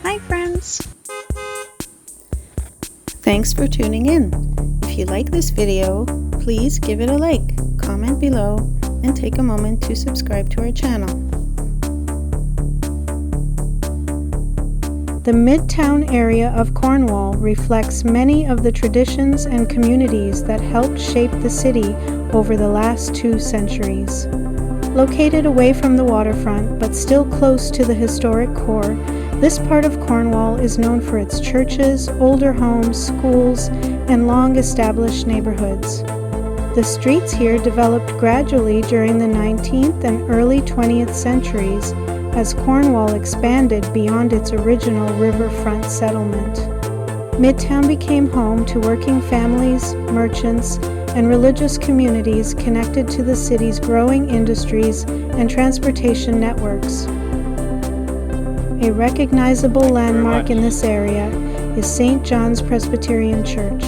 Hi friends! Thanks for tuning in. If you like this video, please give it a like, comment below, and take a moment to subscribe to our channel. The Midtown area of Cornwall reflects many of the traditions and communities that helped shape the city over the last 2 centuries. Located away from the waterfront, but still close to the historic core, this part of Cornwall is known for its churches, older homes, schools, and long-established neighborhoods. The streets here developed gradually during the 19th and early 20th centuries as Cornwall expanded beyond its original riverfront settlement. Midtown became home to working families, merchants, and religious communities connected to the city's growing industries and transportation networks. A recognizable landmark in this area is St. John's Presbyterian Church.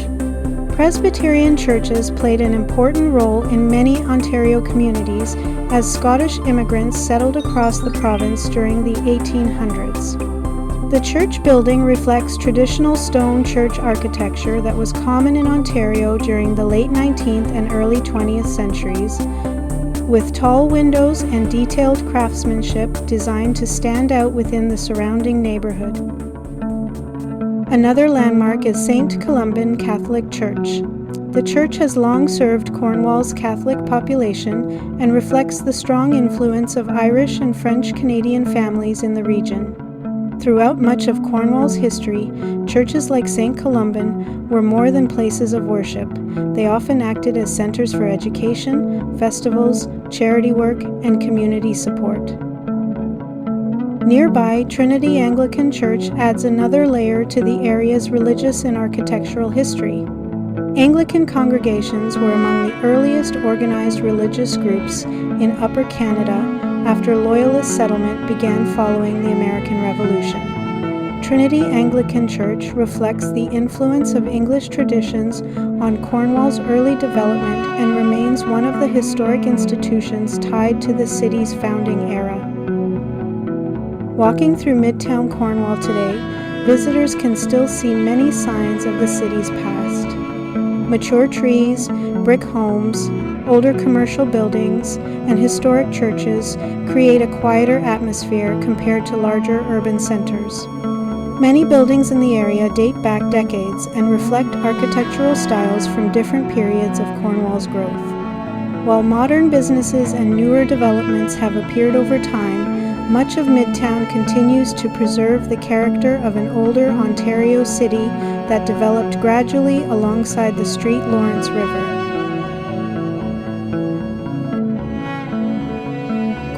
Presbyterian churches played an important role in many Ontario communities as Scottish immigrants settled across the province during the 1800s. The church building reflects traditional stone church architecture that was common in Ontario during the late 19th and early 20th centuries, with tall windows and detailed craftsmanship designed to stand out within the surrounding neighborhood. Another landmark is St. Columban Catholic Church. The church has long served Cornwall's Catholic population and reflects the strong influence of Irish and French Canadian families in the region. Throughout much of Cornwall's history, churches like St. Columban were more than places of worship. They often acted as centers for education, festivals, charity work, and community support. Nearby, Trinity Anglican Church adds another layer to the area's religious and architectural history. Anglican congregations were among the earliest organized religious groups in Upper Canada after Loyalist settlement began following the American Revolution. Trinity Anglican Church reflects the influence of English traditions on Cornwall's early development and remains one of the historic institutions tied to the city's founding era. Walking through Midtown Cornwall today, visitors can still see many signs of the city's past. Mature trees, brick homes, older commercial buildings, and historic churches create a quieter atmosphere compared to larger urban centers. Many buildings in the area date back decades and reflect architectural styles from different periods of Cornwall's growth. While modern businesses and newer developments have appeared over time, much of Midtown continues to preserve the character of an older Ontario city that developed gradually alongside the St. Lawrence River.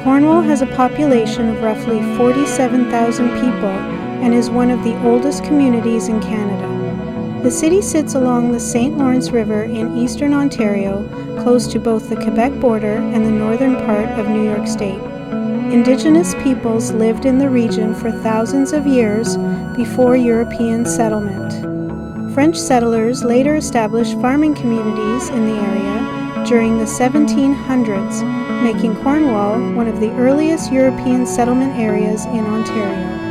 Cornwall has a population of roughly 47,000 people and is one of the oldest communities in Canada. The city sits along the St. Lawrence River in eastern Ontario, close to both the Quebec border and the northern part of New York State. Indigenous peoples lived in the region for thousands of years before European settlement. French settlers later established farming communities in the area during the 1700s, making Cornwall one of the earliest European settlement areas in Ontario.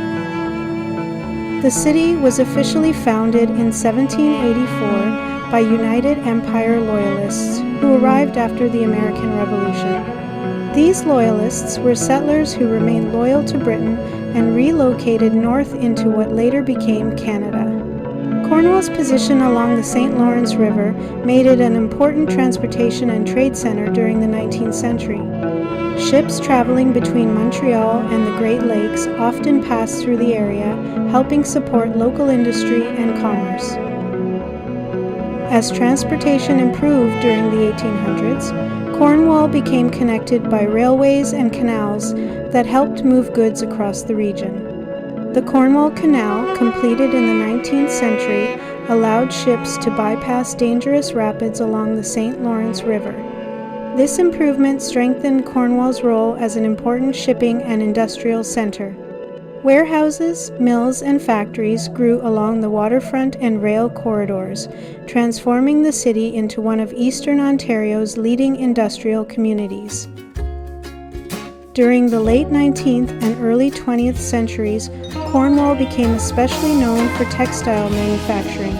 The city was officially founded in 1784 by United Empire Loyalists who arrived after the American Revolution. These Loyalists were settlers who remained loyal to Britain and relocated north into what later became Canada. Cornwall's position along the St. Lawrence River made it an important transportation and trade center during the 19th century. Ships traveling between Montreal and the Great Lakes often passed through the area, helping support local industry and commerce. As transportation improved during the 1800s, Cornwall became connected by railways and canals that helped move goods across the region. The Cornwall Canal, completed in the 19th century, allowed ships to bypass dangerous rapids along the St. Lawrence River. This improvement strengthened Cornwall's role as an important shipping and industrial center. Warehouses, mills, and factories grew along the waterfront and rail corridors, transforming the city into one of Eastern Ontario's leading industrial communities. During the late 19th and early 20th centuries, Cornwall became especially known for textile manufacturing.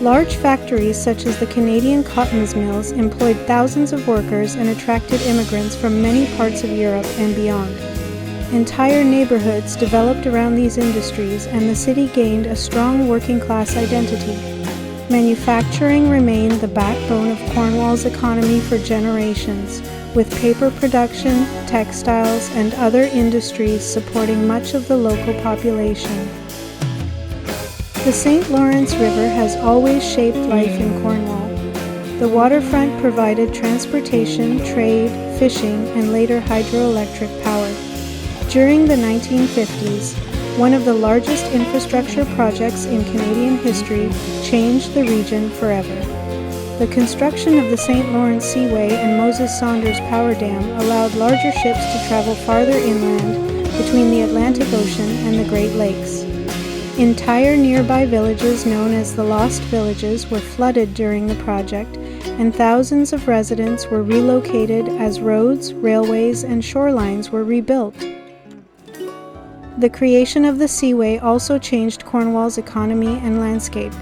Large factories such as the Canadian cotton mills employed thousands of workers and attracted immigrants from many parts of Europe and beyond. Entire neighborhoods developed around these industries, and the city gained a strong working-class identity. Manufacturing remained the backbone of Cornwall's economy for generations, with paper production, textiles, and other industries supporting much of the local population. The St. Lawrence River has always shaped life in Cornwall. The waterfront provided transportation, trade, fishing, and later hydroelectric power. During the 1950s, one of the largest infrastructure projects in Canadian history changed the region forever. The construction of the St. Lawrence Seaway and Moses Saunders Power Dam allowed larger ships to travel farther inland between the Atlantic Ocean and the Great Lakes. Entire nearby villages known as the Lost Villages were flooded during the project, and thousands of residents were relocated as roads, railways, and shorelines were rebuilt. The creation of the Seaway also changed Cornwall's economy and landscape.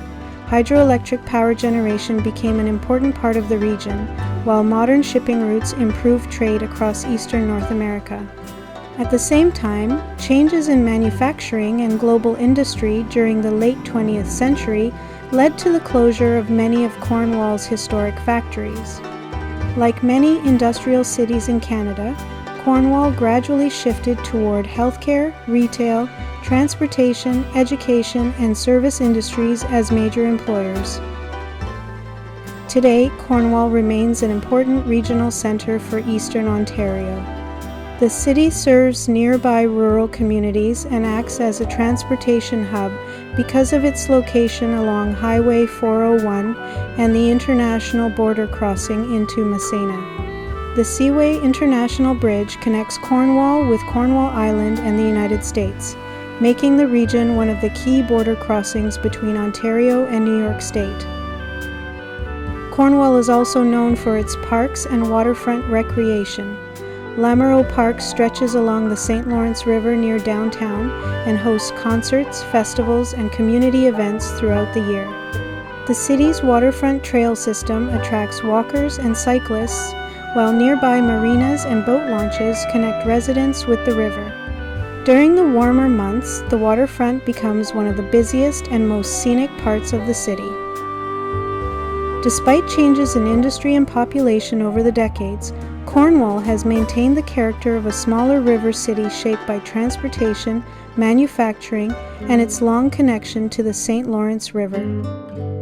Hydroelectric power generation became an important part of the region, while modern shipping routes improved trade across eastern North America. At the same time, changes in manufacturing and global industry during the late 20th century led to the closure of many of Cornwall's historic factories. Like many industrial cities in Canada, Cornwall gradually shifted toward healthcare, retail, transportation, education, and service industries as major employers. Today, Cornwall remains an important regional center for Eastern Ontario. The city serves nearby rural communities and acts as a transportation hub because of its location along Highway 401 and the international border crossing into Massena. The Seaway International Bridge connects Cornwall with Cornwall Island and the United States, making the region one of the key border crossings between Ontario and New York State. Cornwall is also known for its parks and waterfront recreation. Lamoureux Park stretches along the St. Lawrence River near downtown and hosts concerts, festivals, and community events throughout the year. The city's waterfront trail system attracts walkers and cyclists, while nearby marinas and boat launches connect residents with the river. During the warmer months, the waterfront becomes one of the busiest and most scenic parts of the city. Despite changes in industry and population over the decades, Cornwall has maintained the character of a smaller river city shaped by transportation, manufacturing, and its long connection to the St. Lawrence River.